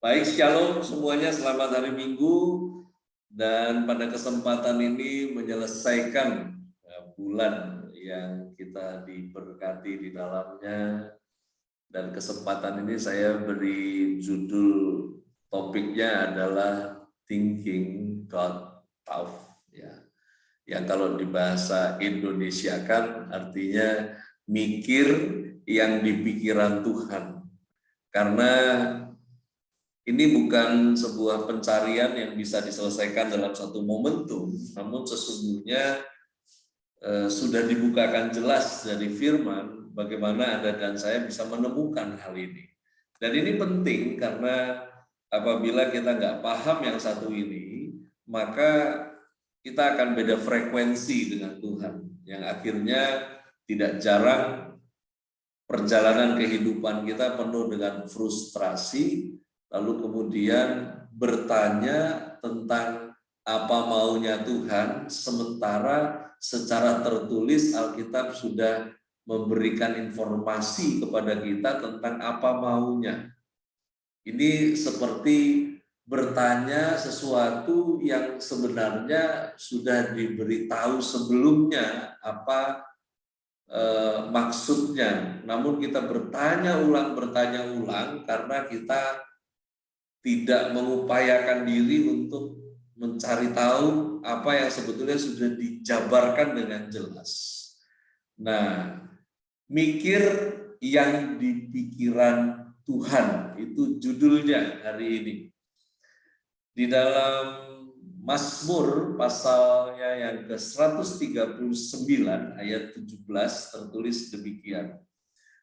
Baik, shalom semuanya, selamat hari Minggu. Dan pada kesempatan ini menyelesaikan bulan yang kita diberkati di dalamnya. Dan kesempatan ini saya beri judul topiknya adalah Thinking God Tough. Ya. Yang kalau di bahasa Indonesia kan artinya mikir yang di pikiran Tuhan. Karena ini bukan sebuah pencarian yang bisa diselesaikan dalam satu momentum, namun sesungguhnya sudah dibukakan jelas dari firman bagaimana Anda dan saya bisa menemukan hal ini. Dan ini penting karena apabila kita nggak paham yang satu ini, maka kita akan beda frekuensi dengan Tuhan, yang akhirnya tidak jarang perjalanan kehidupan kita penuh dengan frustrasi, lalu kemudian bertanya tentang apa maunya Tuhan, sementara secara tertulis Alkitab sudah memberikan informasi kepada kita tentang apa maunya. Ini seperti bertanya sesuatu yang sebenarnya sudah diberitahu sebelumnya apa maksudnya, namun kita bertanya ulang karena kita tidak mengupayakan diri untuk mencari tahu apa yang sebetulnya sudah dijabarkan dengan jelas. Nah, mikir yang di pikiran Tuhan, itu judulnya hari ini. Di dalam Mazmur pasalnya yang ke-139 ayat 17 tertulis demikian.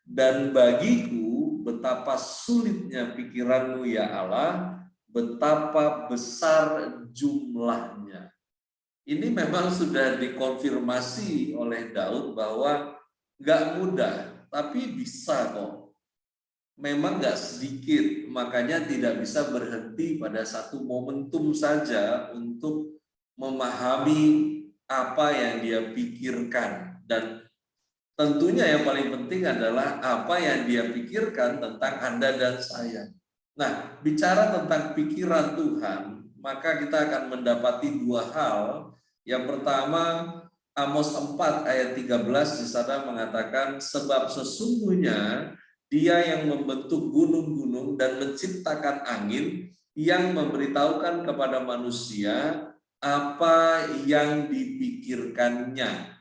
Dan bagiku betapa sulitnya pikiranmu ya Allah, betapa besar jumlahnya. Ini memang sudah dikonfirmasi oleh Daud bahwa nggak mudah, tapi bisa kok. Memang nggak sedikit, makanya tidak bisa berhenti pada satu momentum saja untuk memahami apa yang dia pikirkan. Dan tentunya yang paling penting adalah apa yang dia pikirkan tentang Anda dan saya. Nah, bicara tentang pikiran Tuhan, maka kita akan mendapati dua hal. Yang pertama, Amos 4 ayat 13 di sana mengatakan, sebab sesungguhnya Dia yang membentuk gunung-gunung dan menciptakan angin, yang memberitahukan kepada manusia apa yang dipikirkannya,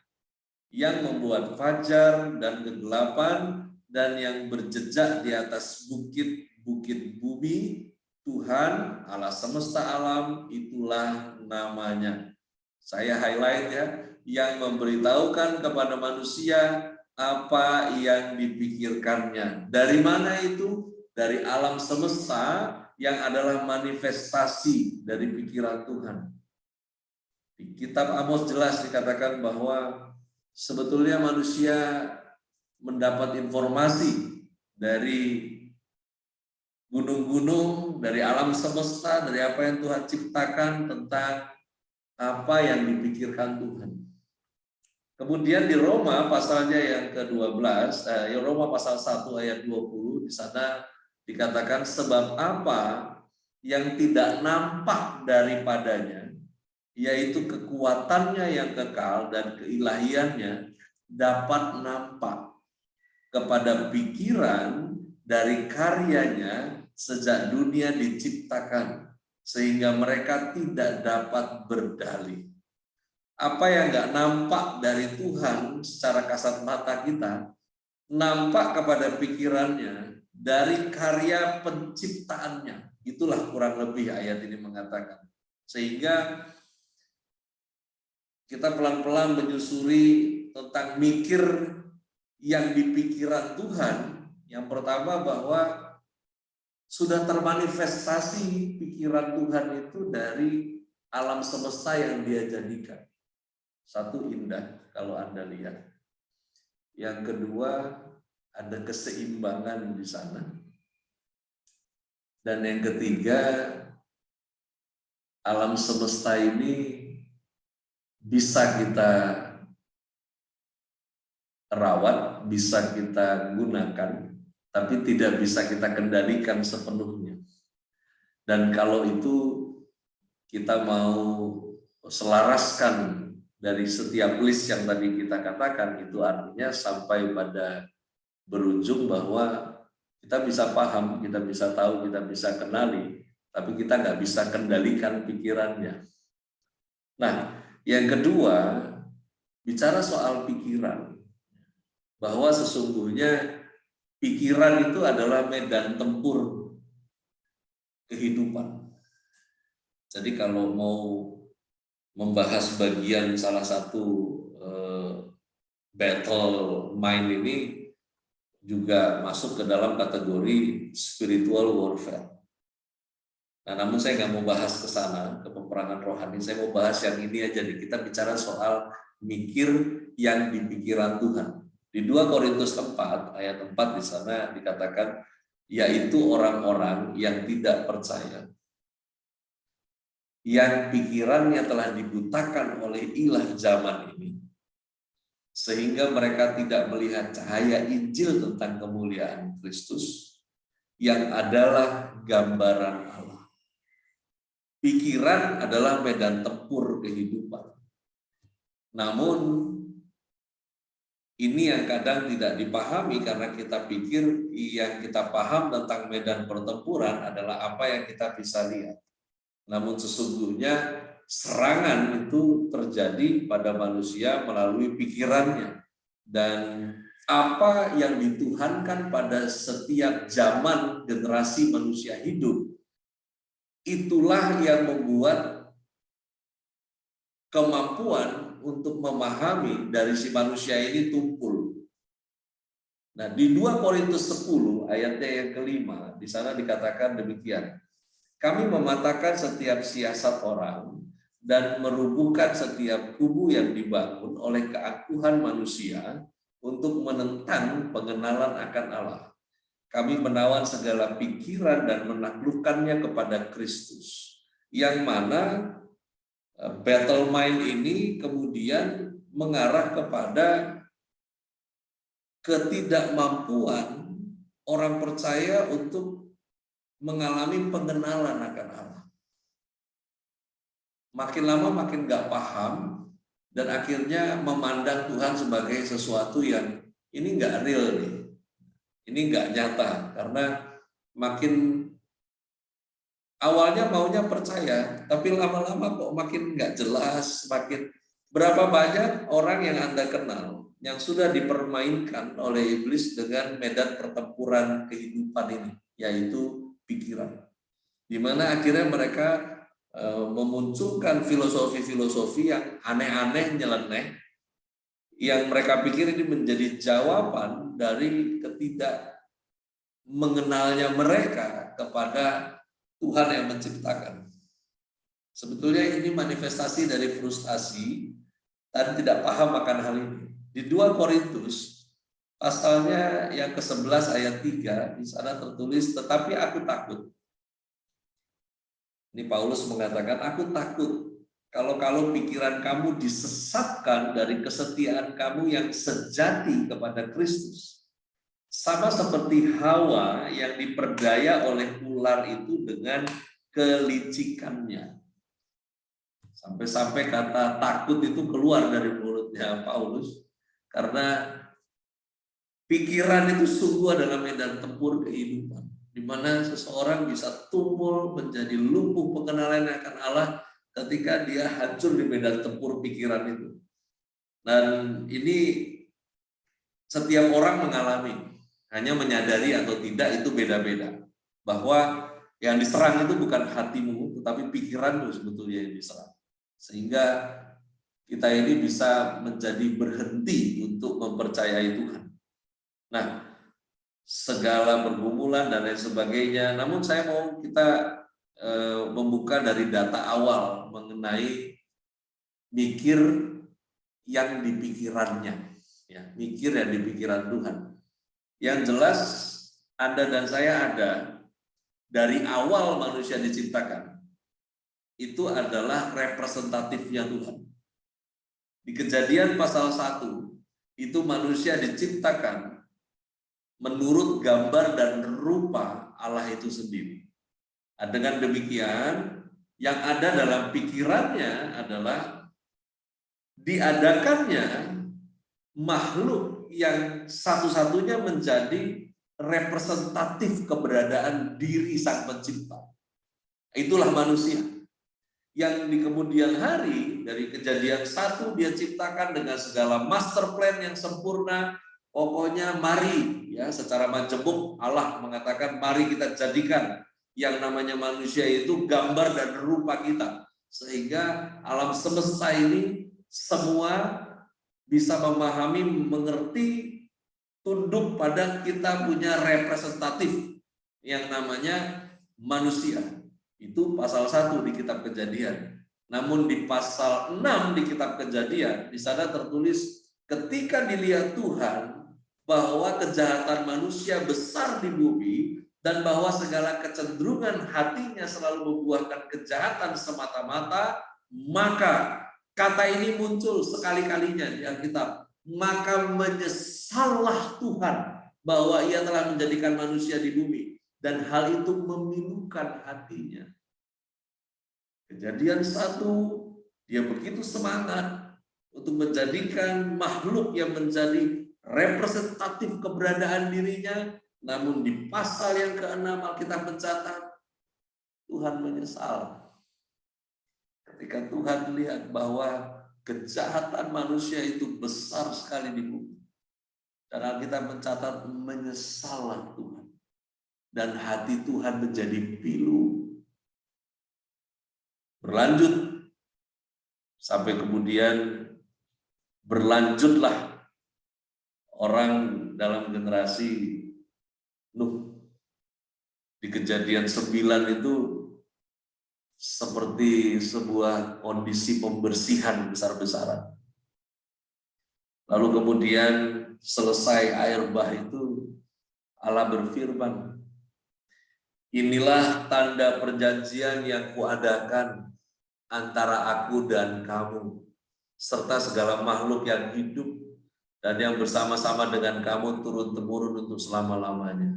yang membuat fajar dan kegelapan, dan yang berjejak di atas bukit-bukit bumi. Tuhan Allah semesta alam, itulah namanya. Saya highlight ya, yang memberitahukan kepada manusia apa yang dipikirkannya. Dari mana itu? Dari alam semesta yang adalah manifestasi dari pikiran Tuhan. Di kitab Amos jelas dikatakan bahwa sebetulnya manusia mendapat informasi dari gunung-gunung, dari alam semesta, dari apa yang Tuhan ciptakan tentang apa yang dipikirkan Tuhan. Kemudian di Roma pasalnya yang ke-12, Roma pasal 1 ayat 20, di sana dikatakan sebab apa yang tidak nampak daripadanya, yaitu kekuatannya yang kekal dan keilahiannya dapat nampak kepada pikiran dari karyanya sejak dunia diciptakan, sehingga mereka tidak dapat berdalih. Apa yang nggak nampak dari Tuhan secara kasat mata kita, nampak kepada pikirannya dari karya penciptaannya. Itulah kurang lebih ayat ini mengatakan. Sehingga kita pelan-pelan menyusuri tentang mikir yang di pikiran Tuhan. Yang pertama bahwa sudah termanifestasi pikiran Tuhan itu dari alam semesta yang Dia jadikan. Satu, indah kalau Anda lihat. Yang kedua, ada keseimbangan di sana. Dan yang ketiga, alam semesta ini bisa kita rawat, bisa kita gunakan, tapi tidak bisa kita kendalikan sepenuhnya. Dan kalau itu kita mau selaraskan dari setiap list yang tadi kita katakan, itu artinya sampai pada berujung bahwa kita bisa paham, kita bisa tahu, kita bisa kenali, tapi kita nggak bisa kendalikan pikirannya. Nah, yang kedua, bicara soal pikiran, bahwa sesungguhnya pikiran itu adalah medan tempur kehidupan. Jadi kalau mau membahas bagian salah satu battle mind ini juga masuk ke dalam kategori spiritual warfare. Nah, namun saya nggak mau bahas ke sana, ke peperangan rohani. Saya mau bahas yang ini aja nih. Kita bicara soal mikir yang di pikiran Tuhan. Di 2 Korintus 4 ayat 4 di sana dikatakan, yaitu orang-orang yang tidak percaya, yang pikirannya telah dibutakan oleh ilah zaman ini, sehingga mereka tidak melihat cahaya Injil tentang kemuliaan Kristus, yang adalah gambaran Allah. Pikiran adalah medan tempur kehidupan. Namun, ini yang kadang tidak dipahami karena kita pikir yang kita paham tentang medan pertempuran adalah apa yang kita bisa lihat. Namun sesungguhnya serangan itu terjadi pada manusia melalui pikirannya. Dan apa yang dituhankan pada setiap zaman generasi manusia hidup, itulah yang membuat kemampuan untuk memahami dari si manusia ini tumpul. Nah, di 2 Korintus 10 ayatnya yang kelima, di sana dikatakan demikian. Kami mematahkan setiap siasat orang dan merubuhkan setiap kubu yang dibangun oleh keangkuhan manusia untuk menentang pengenalan akan Allah. Kami menawan segala pikiran dan menaklukkannya kepada Kristus. Yang mana battle mind ini kemudian mengarah kepada ketidakmampuan orang percaya untuk mengalami pengenalan akan Allah. Makin lama makin gak paham dan akhirnya memandang Tuhan sebagai sesuatu yang ini gak real nih. Ini nggak nyata karena makin awalnya maunya percaya, tapi lama-lama kok makin nggak jelas. Makin berapa banyak orang yang Anda kenal yang sudah dipermainkan oleh iblis dengan medan pertempuran kehidupan ini, yaitu pikiran. Di mana akhirnya mereka memunculkan filosofi-filosofi yang aneh-aneh, nyeleneh, yang mereka pikir ini menjadi jawaban dari ketidak mengenalnya mereka kepada Tuhan yang menciptakan. Sebetulnya ini manifestasi dari frustasi dan tidak paham akan hal ini. Di 2 Korintus pasalnya yang ke-11 ayat 3 di sana tertulis, tetapi aku takut. Ini Paulus mengatakan, aku takut kalau pikiran kamu disesatkan dari kesetiaan kamu yang sejati kepada Kristus. Sama seperti Hawa yang diperdaya oleh ular itu dengan kelicikannya. Sampai-sampai kata takut itu keluar dari mulutnya Paulus. Karena pikiran itu sungguh adalah medan tempur kehidupan. Di mana seseorang bisa tumbuh menjadi lumpuh pengenalan akan Allah ketika dia hancur di medan tempur pikiran itu. Dan ini setiap orang mengalami, hanya menyadari atau tidak itu beda-beda. Bahwa yang diserang itu bukan hatimu, tetapi pikiranmu sebetulnya yang diserang. Sehingga kita ini bisa menjadi berhenti untuk mempercayai Tuhan. Nah, segala pergumulan dan lain sebagainya. Namun saya mau kita membuka dari data awal mengenai mikir yang di pikirannya, ya, mikir yang di pikiran Tuhan. Yang jelas Anda dan saya ada dari awal manusia diciptakan. Itu adalah representatifnya Tuhan. Di Kejadian pasal 1 itu manusia diciptakan menurut gambar dan rupa Allah itu sendiri. Dengan demikian, yang ada dalam pikirannya adalah diadakannya makhluk yang satu-satunya menjadi representatif keberadaan diri Sang Pencipta. Itulah manusia. Yang di kemudian hari dari Kejadian 1 dia ciptakan dengan segala master plan yang sempurna. Pokoknya mari, ya, secara majemuk Allah mengatakan mari kita jadikan yang namanya manusia itu gambar dan rupa kita, sehingga alam semesta ini semua bisa memahami, mengerti, tunduk pada kita punya representatif yang namanya manusia. Itu pasal 1 di kitab Kejadian. Namun di pasal 6 di kitab Kejadian, di sana tertulis ketika dilihat Tuhan bahwa kejahatan manusia besar di bumi dan bahwa segala kecenderungan hatinya selalu membuahkan kejahatan semata-mata, maka kata ini muncul sekali-kalinya di Alkitab. Maka menyesallah Tuhan bahwa ia telah menjadikan manusia di bumi. Dan hal itu memilukan hatinya. Kejadian 1, dia begitu semangat untuk menjadikan makhluk yang menjadi representatif keberadaan dirinya. Namun di pasal yang ke-6 Alkitab mencatat, Tuhan menyesal. Ketika Tuhan melihat bahwa kejahatan manusia itu besar sekali di bumi. Dan Alkitab mencatat menyesallah Tuhan. Dan hati Tuhan menjadi pilu. Berlanjut sampai kemudian berlanjutlah orang dalam generasi Nuh. Di Kejadian 9 itu seperti sebuah kondisi pembersihan besar-besaran. Lalu kemudian selesai air bah itu, Allah berfirman, inilah tanda perjanjian yang kuadakan antara aku dan kamu, serta segala makhluk yang hidup dan yang bersama-sama dengan kamu turun-temurun untuk selama-lamanya.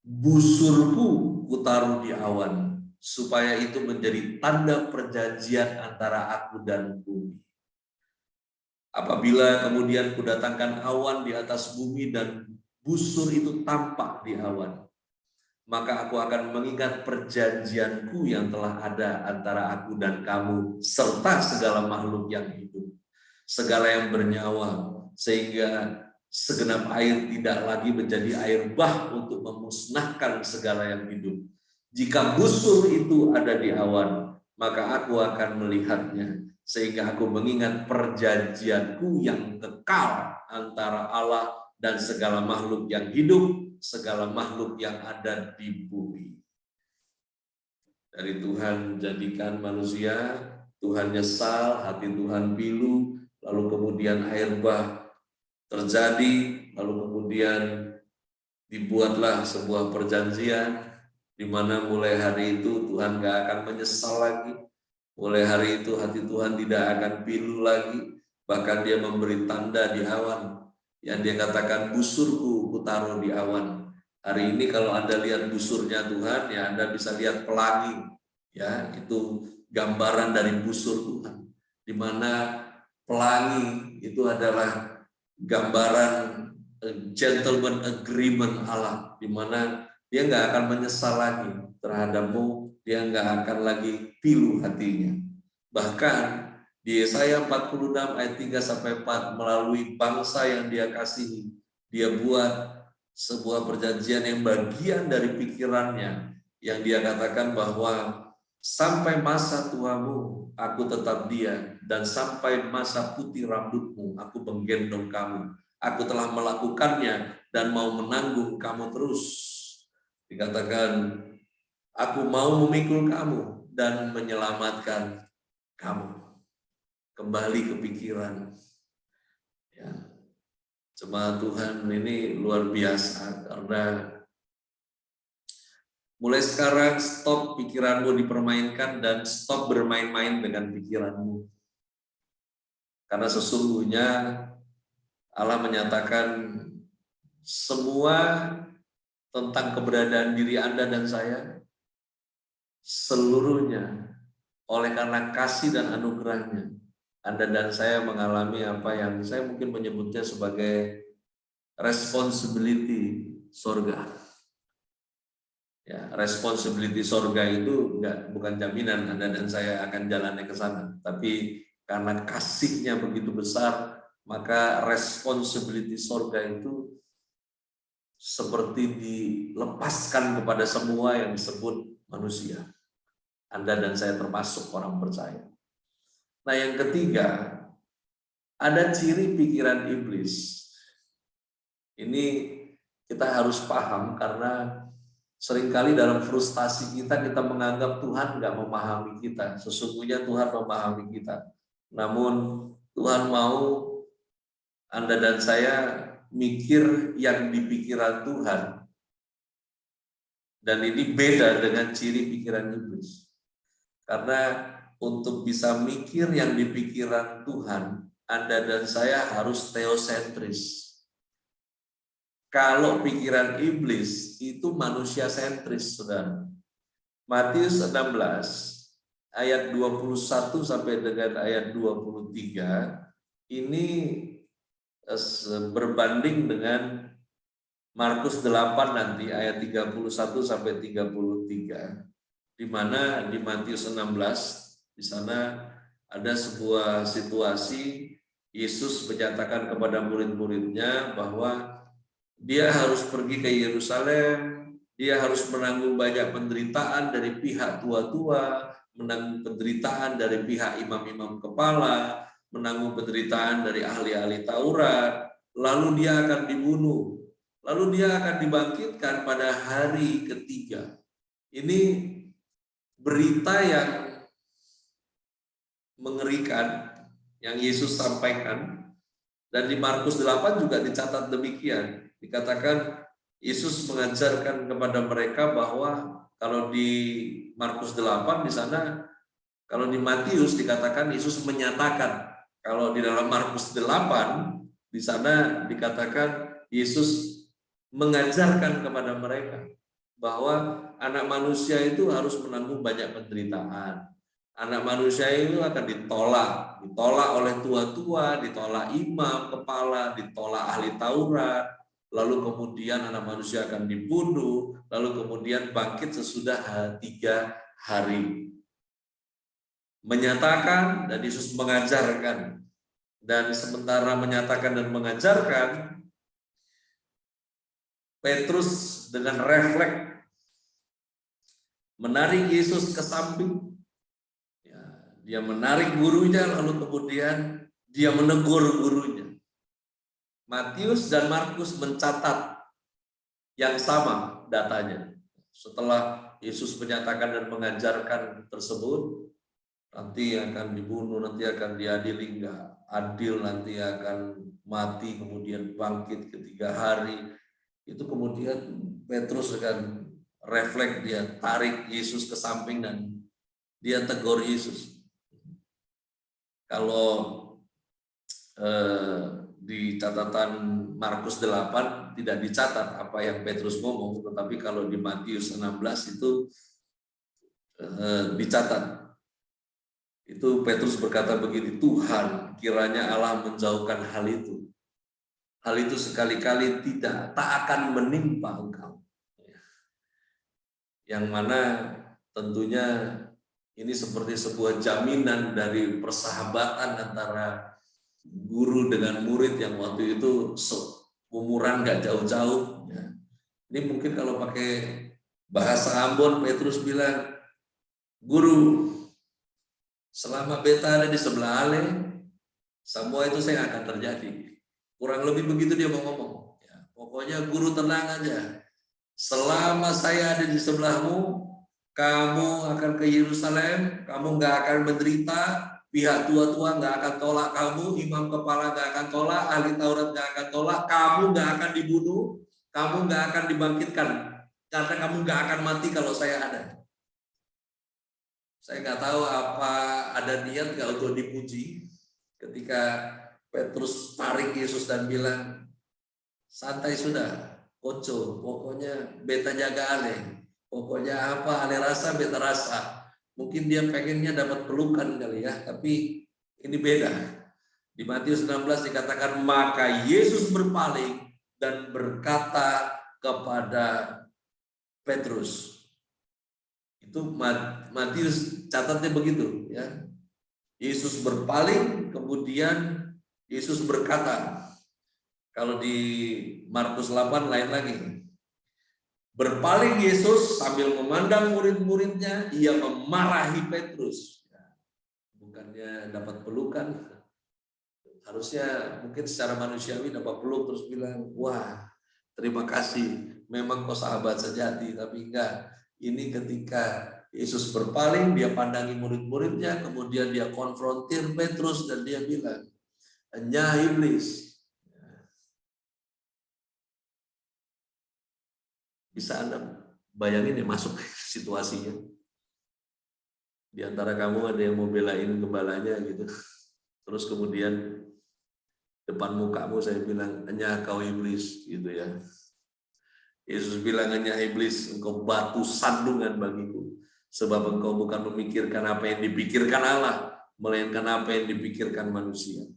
Busurku kutaruh di awan, supaya itu menjadi tanda perjanjian antara aku dan bumi. Apabila kemudian kudatangkan awan di atas bumi dan busur itu tampak di awan, maka aku akan mengingat perjanjianku yang telah ada antara aku dan kamu, serta segala makhluk yang hidup, segala yang bernyawa, sehingga segenap air tidak lagi menjadi air bah untuk memusnahkan segala yang hidup. Jika busur itu ada di awan, maka aku akan melihatnya, sehingga aku mengingat perjanjianku yang kekal antara Allah dan segala makhluk yang hidup, segala makhluk yang ada di bumi. Dari Tuhan jadikan manusia, Tuhan nyesal, hati Tuhan pilu, lalu kemudian air bah terjadi, lalu kemudian dibuatlah sebuah perjanjian, di mana mulai hari itu Tuhan gak akan menyesal lagi. Mulai hari itu hati Tuhan tidak akan pilu lagi, bahkan dia memberi tanda di awan. Yang dia katakan busurku kutaruh di awan. Hari ini kalau Anda lihat busurnya Tuhan, ya Anda bisa lihat pelangi, ya itu gambaran dari busur Tuhan. Di mana pelangi itu adalah gambaran gentleman agreement Allah, di mana dia nggak akan menyesal lagi terhadapmu, dia nggak akan lagi pilu hatinya. Bahkan di Yesaya 46 ayat 3-4, melalui bangsa yang dia kasihi, dia buat sebuah perjanjian yang bagian dari pikirannya, yang dia katakan bahwa sampai masa tuamu aku tetap dia, dan sampai masa putih rambutmu aku menggendong kamu. Aku telah melakukannya dan mau menanggung kamu terus. Dikatakan, aku mau memikul kamu dan menyelamatkan kamu. Kembali ke pikiran. Ya. Jemaat Tuhan ini luar biasa, karena mulai sekarang stop pikiranmu dipermainkan dan stop bermain-main dengan pikiranmu. Karena sesungguhnya Allah menyatakan semua tentang keberadaan diri Anda dan saya seluruhnya oleh karena kasih dan anugerahnya. Anda dan saya mengalami apa yang saya mungkin menyebutnya sebagai responsibility surga. Ya, responsibility surga itu bukan jaminan Anda dan saya akan jalannya ke sana, tapi karena kasihnya begitu besar, maka responsibility surga itu seperti dilepaskan kepada semua yang disebut manusia. Anda dan saya termasuk orang percaya. Nah, yang ketiga, ada ciri pikiran iblis. Ini kita harus paham karena seringkali dalam frustasi kita menganggap Tuhan nggak memahami kita. Sesungguhnya Tuhan memahami kita. Namun Tuhan mau Anda dan saya mikir yang di pikiran Tuhan. Dan ini beda dengan ciri pikiran iblis. Karena untuk bisa mikir yang di pikiran Tuhan, Anda dan saya harus teosentris. Kalau pikiran iblis itu manusia sentris, saudara. Matius 16 ayat 21 sampai dengan ayat 23 ini berbanding dengan Markus 8 nanti ayat 31 sampai 33, di mana di Matius 16 di sana ada sebuah situasi Yesus menyatakan kepada murid-muridnya bahwa dia harus pergi ke Yerusalem, dia harus menanggung banyak penderitaan dari pihak tua-tua, menanggung penderitaan dari pihak imam-imam kepala, menanggung penderitaan dari ahli-ahli Taurat, lalu dia akan dibunuh, lalu dia akan dibangkitkan pada hari ketiga. Ini berita yang mengerikan yang Yesus sampaikan, dan di Markus 8 juga dicatat demikian. Dikatakan Yesus mengajarkan kepada mereka bahwa kalau di Markus 8 di sana, kalau di Matius dikatakan Yesus menyatakan, kalau di dalam Markus 8 di sana dikatakan Yesus mengajarkan kepada mereka bahwa anak manusia itu harus menanggung banyak penderitaan. Anak manusia itu akan ditolak oleh tua-tua, ditolak imam, kepala, ditolak ahli Taurat, lalu kemudian anak manusia akan dibunuh, lalu kemudian bangkit sesudah 3 hari. Menyatakan dan Yesus mengajarkan, dan sementara menyatakan dan mengajarkan, Petrus dengan refleks menarik Yesus ke samping. Dia menarik gurunya, lalu kemudian dia menegur gurunya. Matius dan Markus mencatat yang sama datanya. Setelah Yesus menyatakan dan mengajarkan tersebut, nanti akan dibunuh, nanti akan diadili, enggak adil, nanti akan mati, kemudian bangkit ke 3 hari. Itu kemudian Petrus akan refleks, dia tarik Yesus ke samping dan dia tegur Yesus. Kalau di catatan Markus 8 tidak dicatat apa yang Petrus ngomong, tetapi kalau di Matius 16 itu dicatat. Itu Petrus berkata begini, Tuhan, kiranya Allah menjauhkan hal itu. Hal itu sekali-kali tak akan menimpa engkau. Yang mana tentunya ini seperti sebuah jaminan dari persahabatan antara guru dengan murid yang waktu itu umuran nggak jauh-jauh. Ini mungkin kalau pakai bahasa Ambon, Petrus bilang, guru, selama beta ada di sebelah Ale, semua itu saya akan terjadi. Kurang lebih begitu dia mau ngomong. Ya, pokoknya guru tenang aja. Selama saya ada di sebelahmu, kamu akan ke Yerusalem, kamu nggak akan menderita, pihak tua-tua nggak akan tolak kamu, imam kepala nggak akan tolak, ahli Taurat nggak akan tolak, kamu nggak akan dibunuh, kamu nggak akan dibangkitkan, karena kamu nggak akan mati kalau saya ada. Saya nggak tahu apa ada niat nggak untuk dipuji ketika Petrus tarik Yesus dan bilang, santai sudah, Koco, pokoknya beta jaga Ale. Pokoknya apa, ale rasa beta rasa. Mungkin dia pengennya dapat pelukan kali ya, tapi ini beda. Di Matius 16 dikatakan, maka Yesus berpaling dan berkata kepada Petrus. Itu Matius catatnya begitu ya. Yesus berpaling, kemudian Yesus berkata. Kalau di Markus 8 lain lagi. Berpaling Yesus sambil memandang murid-muridnya, ia memarahi Petrus. Bukannya dapat pelukan, harusnya mungkin secara manusiawi dapat peluk terus bilang, wah terima kasih, memang kau sahabat sejati. Tapi enggak, ini ketika Yesus berpaling, dia pandangi murid-muridnya, kemudian dia konfrontir Petrus dan dia bilang, "Nya iblis." Bisa Anda bayangin ya masuk situasinya. Di antara kamu ada yang mau belain gembalanya gitu. Terus kemudian depan mukamu saya bilang, "Nya kau iblis," gitu ya. Yesus bilang, "Nya iblis, engkau batu sandungan bagiku. Sebab engkau bukan memikirkan apa yang dipikirkan Allah, melainkan apa yang dipikirkan manusia."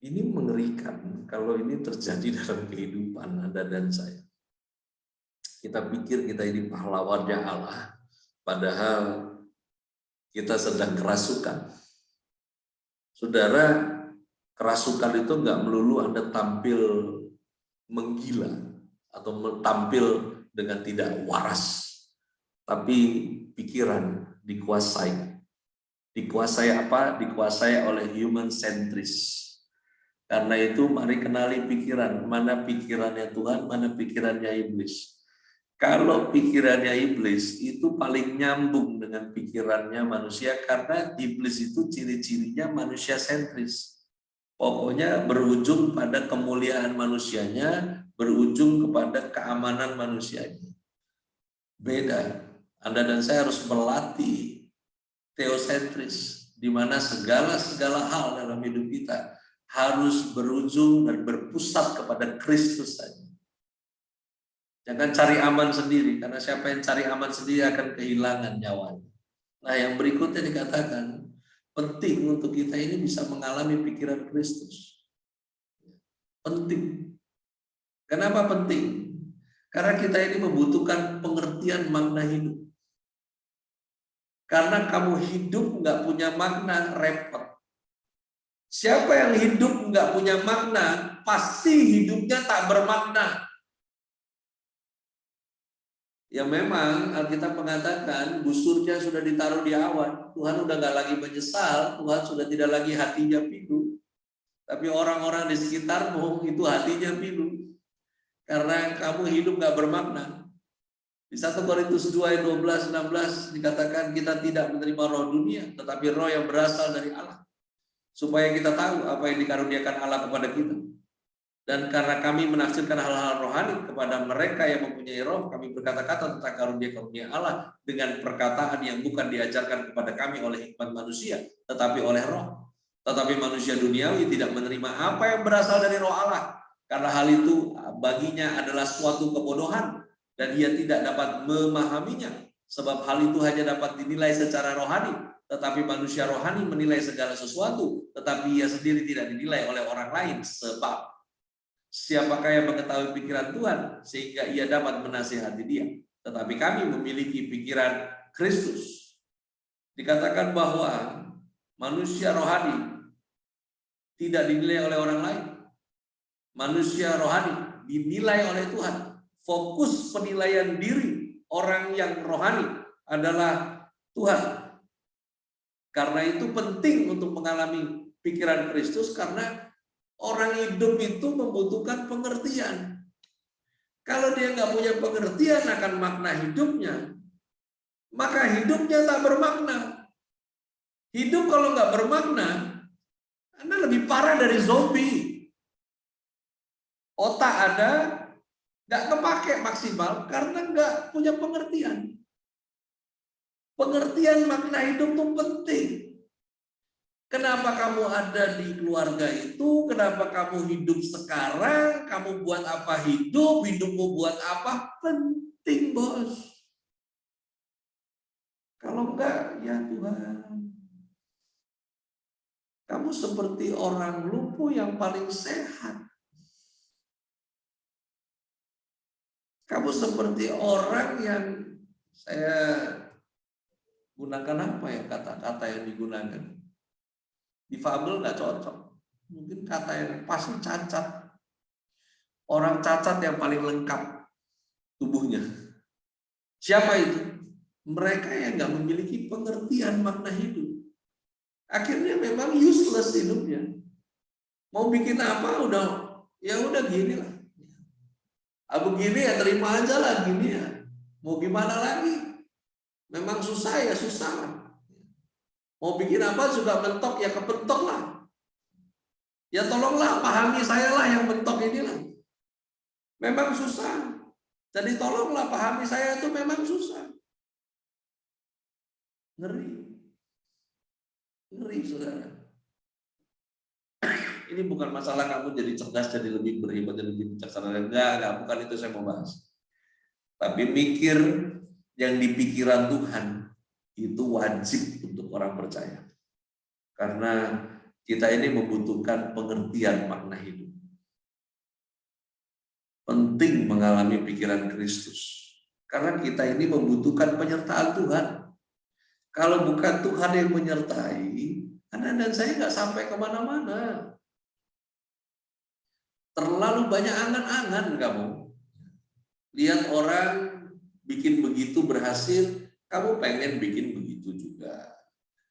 Ini mengerikan kalau ini terjadi dalam kehidupan Anda dan saya. Kita pikir kita ini pahlawannya Allah, padahal kita sedang kerasukan. Saudara, kerasukan itu nggak melulu Anda tampil menggila atau tampil dengan tidak waras, tapi pikiran dikuasai. Dikuasai apa? Dikuasai oleh human centris. Karena itu mari kenali pikiran, mana pikirannya Tuhan, mana pikirannya iblis. Kalau pikirannya iblis itu paling nyambung dengan pikirannya manusia, karena iblis itu ciri-cirinya manusia sentris. Pokoknya berujung pada kemuliaan manusianya, berujung kepada keamanan manusianya. Beda. Anda dan saya harus melatih teosentris, di mana segala hal dalam hidup kita harus berujung dan berpusat kepada Kristus saja. Jangan cari aman sendiri, karena siapa yang cari aman sendiri akan kehilangan nyawanya. Nah, yang berikutnya dikatakan, penting untuk kita ini bisa mengalami pikiran Kristus. Penting. Kenapa penting? Karena kita ini membutuhkan pengertian makna hidup. Karena kamu hidup nggak punya makna, repot. Siapa yang hidup nggak punya makna, pasti hidupnya tak bermakna. Ya memang Alkitab mengatakan busurnya sudah ditaruh di awan. Tuhan udah nggak lagi menyesal, Tuhan sudah tidak lagi hatinya pilu. Tapi orang-orang di sekitarmu itu hatinya pilu. Karena kamu hidup nggak bermakna. Di 1 Korintus 2 ayat 12-16 dikatakan kita tidak menerima roh dunia, tetapi roh yang berasal dari Allah. Supaya kita tahu apa yang dikaruniakan Allah kepada kita. Dan karena kami menafsirkan hal-hal rohani kepada mereka yang mempunyai roh, kami berkata-kata tentang karunia-karunia Allah dengan perkataan yang bukan diajarkan kepada kami oleh hikmat manusia, tetapi oleh roh. Tetapi manusia duniawi tidak menerima apa yang berasal dari roh Allah, karena hal itu baginya adalah suatu kebodohan, dan ia tidak dapat memahaminya, sebab hal itu hanya dapat dinilai secara rohani. Tetapi manusia rohani menilai segala sesuatu, tetapi ia sendiri tidak dinilai oleh orang lain, sebab siapakah yang mengetahui pikiran Tuhan sehingga ia dapat menasihati dia. Tetapi kami memiliki pikiran Kristus. Dikatakan bahwa manusia rohani tidak dinilai oleh orang lain. Manusia rohani dinilai oleh Tuhan. Fokus penilaian diri orang yang rohani adalah Tuhan. Karena itu penting untuk mengalami pikiran Kristus, karena orang hidup itu membutuhkan pengertian. Kalau dia nggak punya pengertian akan makna hidupnya, maka hidupnya tak bermakna. Hidup kalau nggak bermakna, Anda lebih parah dari zombie. Otak ada, nggak kepake maksimal karena nggak punya pengertian. Pengertian makna hidup itu penting. Kenapa kamu ada di keluarga itu? Kenapa kamu hidup sekarang? Kamu buat apa hidup? Hidupmu buat apa? Penting, bos. Kalau enggak, ya Tuhan, kamu seperti orang lumpuh yang paling sehat. Kamu seperti orang yang, saya gunakan apa ya kata-kata yang digunakan? Difabel nggak cocok. Mungkin kata yang pasti cacat. Orang cacat yang paling lengkap tubuhnya. Siapa itu? Mereka yang nggak memiliki pengertian makna hidup. Akhirnya memang useless hidupnya. Mau bikin apa ya udah gini lah. Begini ya terima aja lah gini ya. Mau gimana lagi? Memang susah ya susah lah. Mau bikin apa juga mentok ya kepentok lah. Ya tolonglah pahami saya lah yang mentok inilah. Memang susah. Jadi tolonglah pahami saya itu memang susah. Ngeri. Ngeri, saudara. Ini bukan masalah kamu jadi cerdas, jadi lebih berhebat, jadi lebih bijaksana. Enggak, bukan itu saya mau bahas. Tapi mikir yang di pikiran Tuhan itu wajib untuk orang percaya. Karena kita ini membutuhkan pengertian makna hidup. Penting mengalami pikiran Kristus. Karena kita ini membutuhkan penyertaan Tuhan. Kalau bukan Tuhan yang menyertai, Anda dan saya nggak sampai kemana-mana. Terlalu banyak angan-angan kamu. Lihat orang bikin begitu berhasil, kamu pengen bikin begitu juga.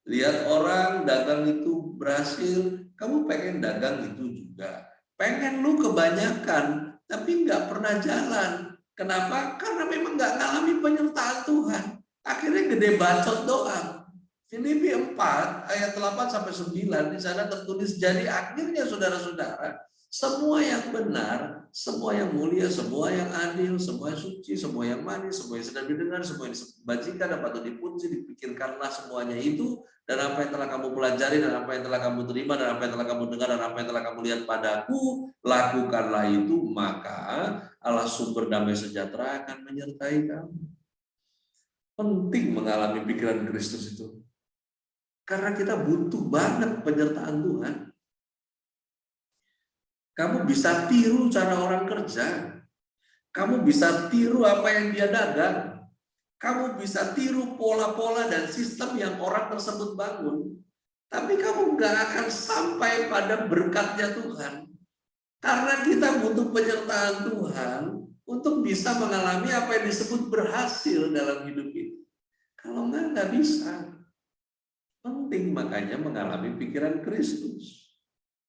Lihat orang dagang itu berhasil, kamu pengen dagang itu juga. Pengen lu kebanyakan, tapi nggak pernah jalan. Kenapa? Karena memang nggak ngalami penyertaan Tuhan. Akhirnya gede bacot doang. Filipi 4 ayat 8 sampai 9 di sana tertulis, jadi akhirnya saudara-saudara, semua yang benar, semua yang mulia, semua yang adil, semua yang suci, semua yang manis, semua yang sedang didengar, semua yang dibajikan dan patut dipuji, dipikirkanlah semuanya itu, dan apa yang telah kamu pelajari, dan apa yang telah kamu terima, dan apa yang telah kamu dengar, dan apa yang telah kamu lihat padaku, lakukanlah itu, maka Allah sumber damai sejahtera akan menyertai kamu. Penting mengalami pikiran Kristus itu. Karena kita butuh banget penyertaan Tuhan. Kamu bisa tiru cara orang kerja. Kamu bisa tiru apa yang dia dagang. Kamu bisa tiru pola-pola dan sistem yang orang tersebut bangun. Tapi kamu nggak akan sampai pada berkatnya Tuhan. Karena kita butuh penyertaan Tuhan untuk bisa mengalami apa yang disebut berhasil dalam hidup ini. Kalau nggak bisa. Penting makanya mengalami pikiran Kristus.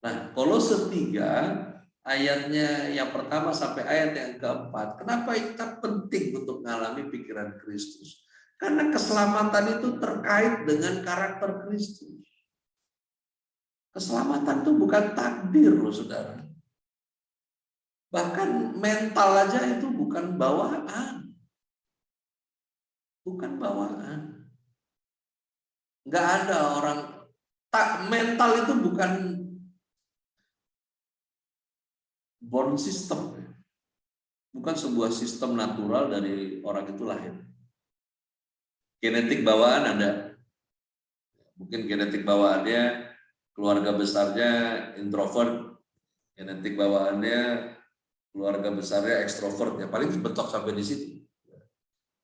Nah, Kolose 3 ayatnya yang pertama sampai ayat yang keempat. Kenapa kita penting untuk mengalami pikiran Kristus? Karena keselamatan itu terkait dengan karakter Kristus. Keselamatan itu bukan takdir loh, saudara. Bahkan mental aja itu bukan bawaan. Bukan bawaan. Nggak ada orang, mental itu bukan born system. Bukan sebuah sistem natural dari orang itu lahir. Genetik bawaan ada. Mungkin genetik bawaannya keluarga besarnya introvert, genetik bawaannya keluarga besarnya ekstrovert, ya paling bentok sampai di situ.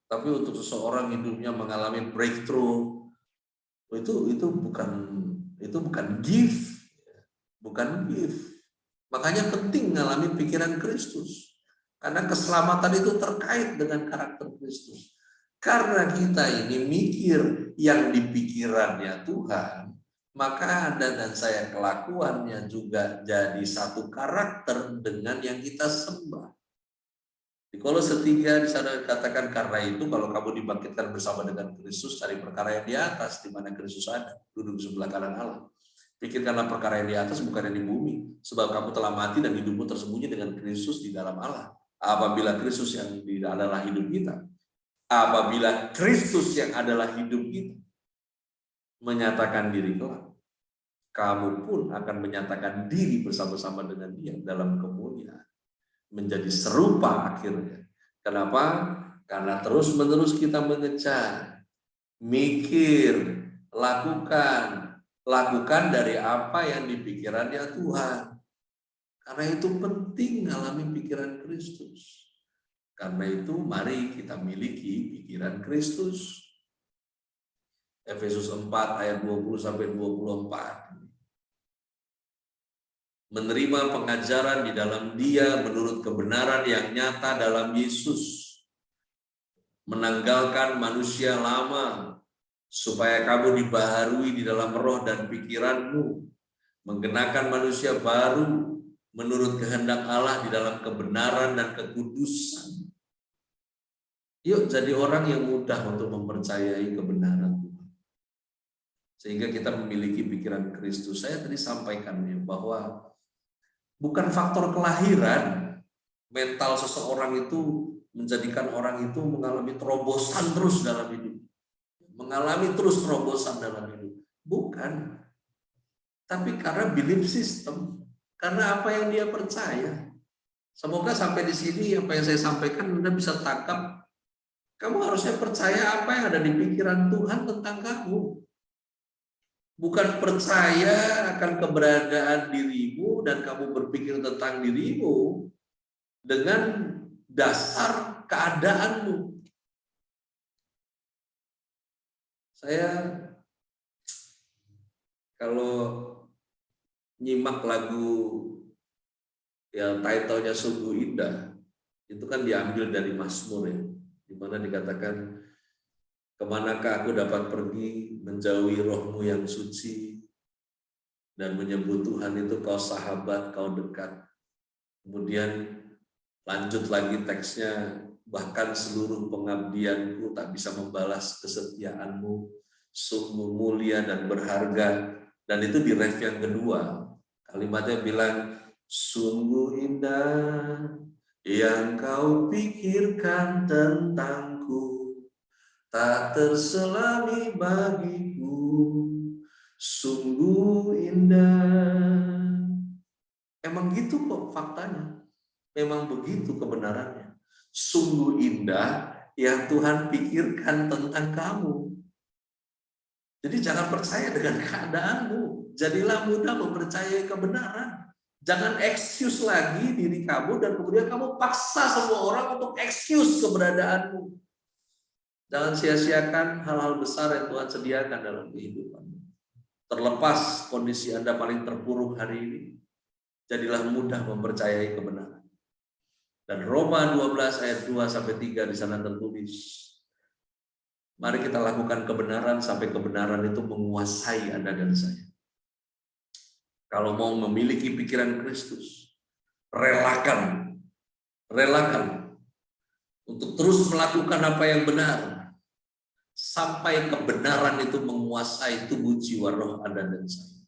Tapi untuk seseorang hidupnya mengalami breakthrough, itu bukan gift, bukan gift. Makanya penting mengalami pikiran Kristus, karena keselamatan itu terkait dengan karakter Kristus. Karena kita ini mikir yang dipikirannya Tuhan, maka Anda dan saya kelakuannya juga jadi satu karakter dengan yang kita sembah. Di Kolose 3 di sana dikatakan, karena itu kalau kamu dibangkitkan bersama dengan Kristus, cari perkara yang di atas di mana Kristus ada, duduk di sebelah kanan Allah. Pikirkanlah perkara yang di atas, bukan yang di bumi, sebab kamu telah mati dan hidupmu tersembunyi dengan Kristus di dalam Allah. Apabila Kristus yang adalah hidup kita, apabila Kristus yang adalah hidup kita menyatakan diri kelak, kamu pun akan menyatakan diri bersama-sama dengan Dia dalam kemuliaan, menjadi serupa akhirnya. Kenapa? Karena terus-menerus kita mengejar mikir, lakukan dari apa yang di pikirannya Tuhan. Karena itu penting alami pikiran Kristus. Karena itu mari kita miliki pikiran Kristus. Efesus 4 ayat 20 sampai 24. Menerima pengajaran di dalam Dia menurut kebenaran yang nyata dalam Yesus. Menanggalkan manusia lama supaya kamu dibaharui di dalam roh dan pikiranmu. Menggenakan manusia baru menurut kehendak Allah di dalam kebenaran dan kekudusan. Yuk jadi orang yang mudah untuk mempercayai kebenaran Tuhan. Sehingga kita memiliki pikiran Kristus. Saya tadi sampaikan ya, bahwa bukan faktor kelahiran mental seseorang itu menjadikan orang itu mengalami terobosan terus dalam hidup. Mengalami terus terobosan dalam hidup. Bukan. Tapi karena belief system. Karena apa yang dia percaya. Semoga sampai di sini apa yang saya sampaikan Anda bisa tangkap. Kamu harusnya percaya apa yang ada di pikiran Tuhan tentang kamu. Bukan percaya akan keberadaan dirimu dan kamu berpikir tentang dirimu dengan dasar keadaanmu. Saya kalau nyimak lagu yang titlenya Sungguh Indah, itu kan diambil dari Mazmur ya, di mana dikatakan, kemanakah aku dapat pergi menjauhi rohmu yang suci, dan menyebut Tuhan itu kau sahabat, kau dekat. Kemudian lanjut lagi teksnya, bahkan seluruh pengabdianku tak bisa membalas kesetiaanmu, sungguh mulia dan berharga. Dan itu di ref yang kedua, kalimatnya bilang, sungguh indah yang kau pikirkan tentangku, tak terselami bagiku, sungguh indah. Emang gitu kok faktanya. Memang begitu kebenarannya. Sungguh indah yang Tuhan pikirkan tentang kamu. Jadi jangan percaya dengan keadaanmu. Jadilah mudah mempercayai kebenaran. Jangan excuse lagi diri kamu dan kemudian kamu paksa semua orang untuk excuse keberadaanmu. Jangan sia-siakan hal-hal besar yang Tuhan sediakan dalam kehidupan. Terlepas kondisi Anda paling terpuruk hari ini, jadilah mudah mempercayai kebenaran. Dan Roma 12 ayat 2 sampai 3 di sana tertulis, mari kita lakukan kebenaran sampai kebenaran itu menguasai Anda dan saya. Kalau mau memiliki pikiran Kristus, relakan untuk terus melakukan apa yang benar sampai kebenaran itu menguasai tubuh jiwa roh Anda dan saya.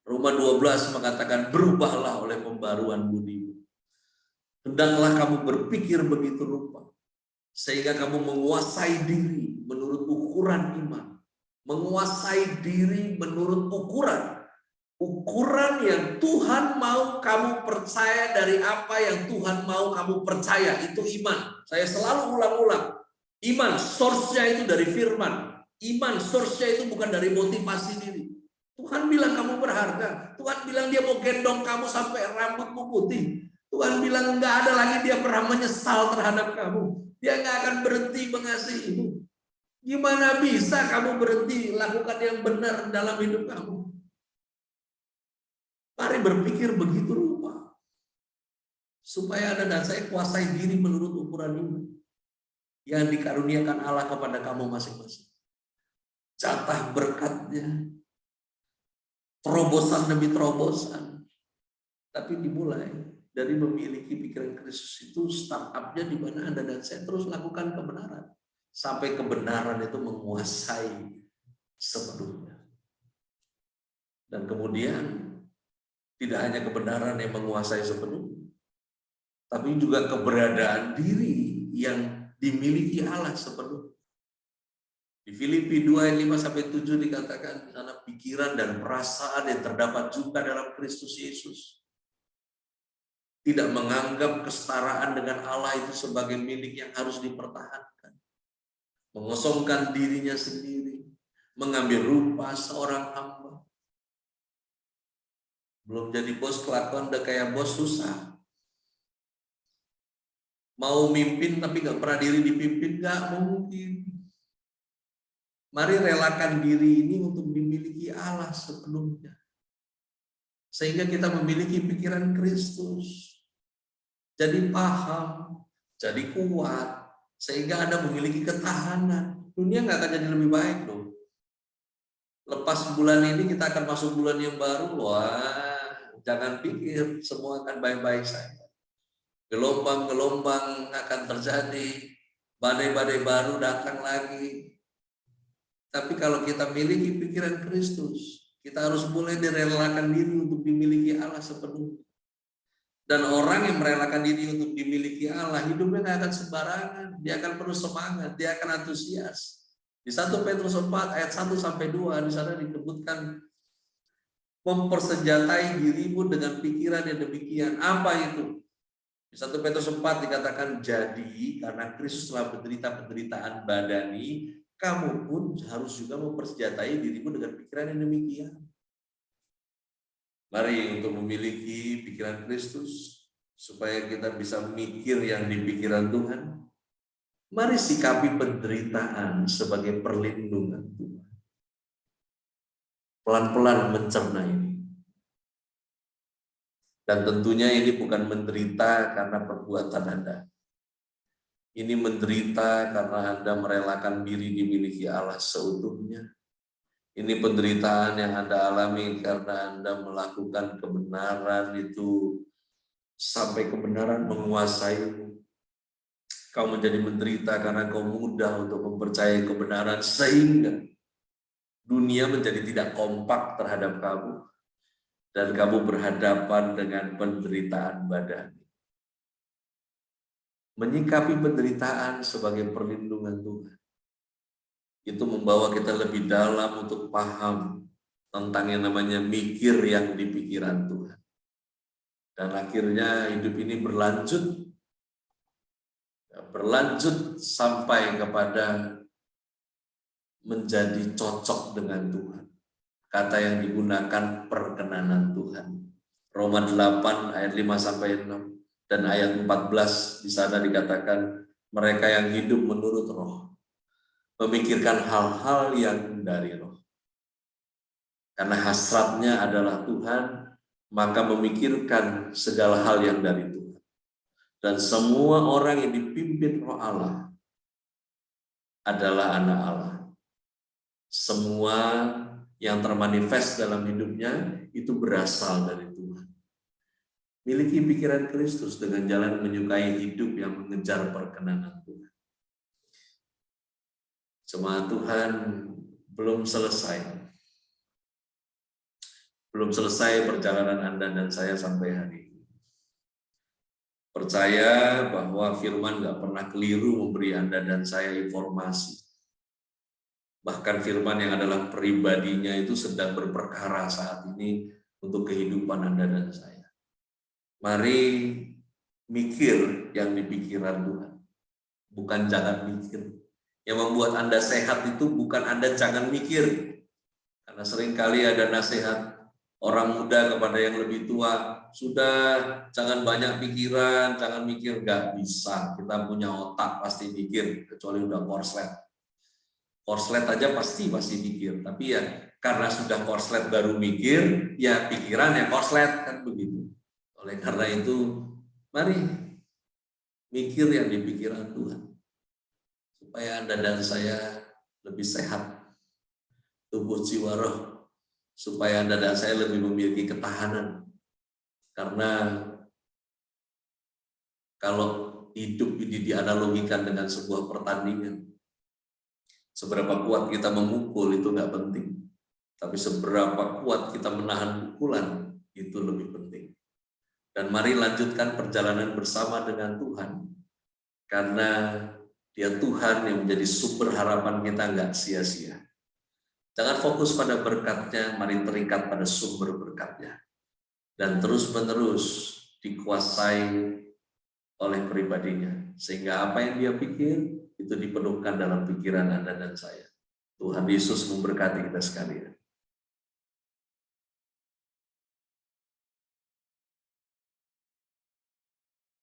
Roma 12 mengatakan, berubahlah oleh pembaruan budimu. Hendaklah kamu berpikir begitu rupa, sehingga kamu menguasai diri menurut ukuran iman. Menguasai diri menurut ukuran yang Tuhan mau kamu percaya, dari apa yang Tuhan mau kamu percaya, itu iman. Saya selalu ulang-ulang, iman source-nya itu dari firman. Iman source-nya itu bukan dari motivasi diri. Tuhan bilang kamu berharga. Tuhan bilang dia mau gendong kamu sampai rambutmu putih. Tuhan bilang nggak ada lagi dia pernah menyesal terhadap kamu. Dia nggak akan berhenti mengasihimu. Gimana bisa kamu berhenti lakukan yang benar dalam hidup kamu? Mari berpikir begitu rupa. Supaya Anda dan saya kuasai diri menurut ukuran iman yang dikaruniakan Allah kepada kamu masing-masing. Jatah berkatnya, terobosan demi terobosan. Tapi dimulai dari memiliki pikiran Kristus. Itu startupnya di mana Anda dan saya terus lakukan kebenaran. Sampai kebenaran itu menguasai sepenuhnya. Dan kemudian tidak hanya kebenaran yang menguasai sepenuhnya, tapi juga keberadaan diri yang dimiliki Allah sepenuhnya. Di Filipi 2 ayat 5 sampai 7 dikatakan, di sana pikiran dan perasaan yang terdapat juga dalam Kristus Yesus. Tidak menganggap kesetaraan dengan Allah itu sebagai milik yang harus dipertahankan. mengosongkan dirinya sendiri, mengambil rupa seorang hamba. Belum jadi bos, kelakuan udah kayak bos, susah. Mau mimpin tapi gak pernah diri dipimpin, gak mungkin. Mari relakan diri ini untuk dimiliki Allah sepenuhnya. Sehingga kita memiliki pikiran Kristus. Jadi paham, jadi kuat. Sehingga Anda memiliki ketahanan. Dunia gak akan jadi lebih baik loh. Lepas bulan ini kita akan masuk bulan yang baru. Wah, jangan pikir semua akan baik-baik saja. Gelombang-gelombang akan terjadi, badai-badai baru datang lagi. Tapi kalau kita miliki pikiran Kristus, kita harus mulai direlakan diri untuk dimiliki Allah sepenuhnya. Dan orang yang merelakan diri untuk dimiliki Allah, hidupnya nggak akan sembarangan, dia akan penuh semangat, dia akan antusias. Di 1 Petrus 4 ayat 1-2 di sana disebutkan mempersenjatai dirimu dengan pikiran yang demikian. Apa itu? Di 1 Petrus 4 dikatakan, jadi karena Kristus telah menderita penderitaan badani, kamu pun harus juga mempersenjatai dirimu dengan pikiran yang demikian. Mari untuk memiliki pikiran Kristus, supaya kita bisa mikir yang di pikiran Tuhan. Mari sikapi penderitaan sebagai perlindungan Tuhan. Pelan-pelan mencerna ini. Dan tentunya ini bukan menderita karena perbuatan Anda. Ini menderita karena Anda merelakan diri dimiliki Allah seutuhnya. Ini penderitaan yang Anda alami karena Anda melakukan kebenaran itu sampai kebenaran menguasaimu. Kau menjadi menderita karena kau mudah untuk mempercayai kebenaran sehingga dunia menjadi tidak kompak terhadap kamu. Dan kamu berhadapan dengan penderitaan badan. Menyikapi penderitaan sebagai perlindungan Tuhan. Itu membawa kita lebih dalam untuk paham tentang yang namanya mikir yang di pikiran Tuhan. Dan akhirnya hidup ini berlanjut sampai kepada menjadi cocok dengan Tuhan. Kata yang digunakan perkenanan Tuhan. Roma 8 ayat 5-6 dan ayat 14 di sana dikatakan mereka yang hidup menurut roh memikirkan hal-hal yang dari roh. Karena hasratnya adalah Tuhan, maka memikirkan segala hal yang dari Tuhan. Dan semua orang yang dipimpin roh Allah adalah anak Allah. Semua yang termanifest dalam hidupnya itu berasal dari Tuhan. Miliki pikiran Kristus dengan jalan menyukai hidup yang mengejar perkenanan Tuhan. Jemaat Tuhan, belum selesai. Belum selesai perjalanan Anda dan saya sampai hari ini. Percaya bahwa firman gak pernah keliru memberi Anda dan saya informasi. Bahkan firman yang adalah pribadinya itu sedang berperkara saat ini untuk kehidupan Anda dan saya. Mari mikir yang di pikiran Tuhan. Bukan jangan mikir. Yang membuat Anda sehat itu bukan Anda jangan mikir. Karena seringkali ada nasihat orang muda kepada yang lebih tua. Sudah, jangan banyak pikiran, jangan mikir. Gak bisa, kita punya otak pasti mikir. Kecuali udah korslet. Korslet aja pasti mikir, tapi ya karena sudah korslet baru mikir, ya pikiran ya korslet, kan begitu. Oleh karena itu, mari mikir yang di pikiran Tuhan, supaya Anda dan saya lebih sehat, tubuh jiwa roh, supaya Anda dan saya lebih memiliki ketahanan. Karena kalau hidup ini dianalogikan dengan sebuah pertandingan, seberapa kuat kita memukul itu nggak penting, tapi seberapa kuat kita menahan pukulan itu lebih penting. Dan mari lanjutkan perjalanan bersama dengan Tuhan, karena Dia Tuhan yang menjadi sumber harapan kita nggak sia-sia. Jangan fokus pada berkatnya, mari terikat pada sumber berkatnya, dan terus-menerus dikuasai oleh pribadinya, sehingga apa yang dia pikir itu dipenuhkan dalam pikiran Anda dan saya. Tuhan Yesus memberkati kita sekalian.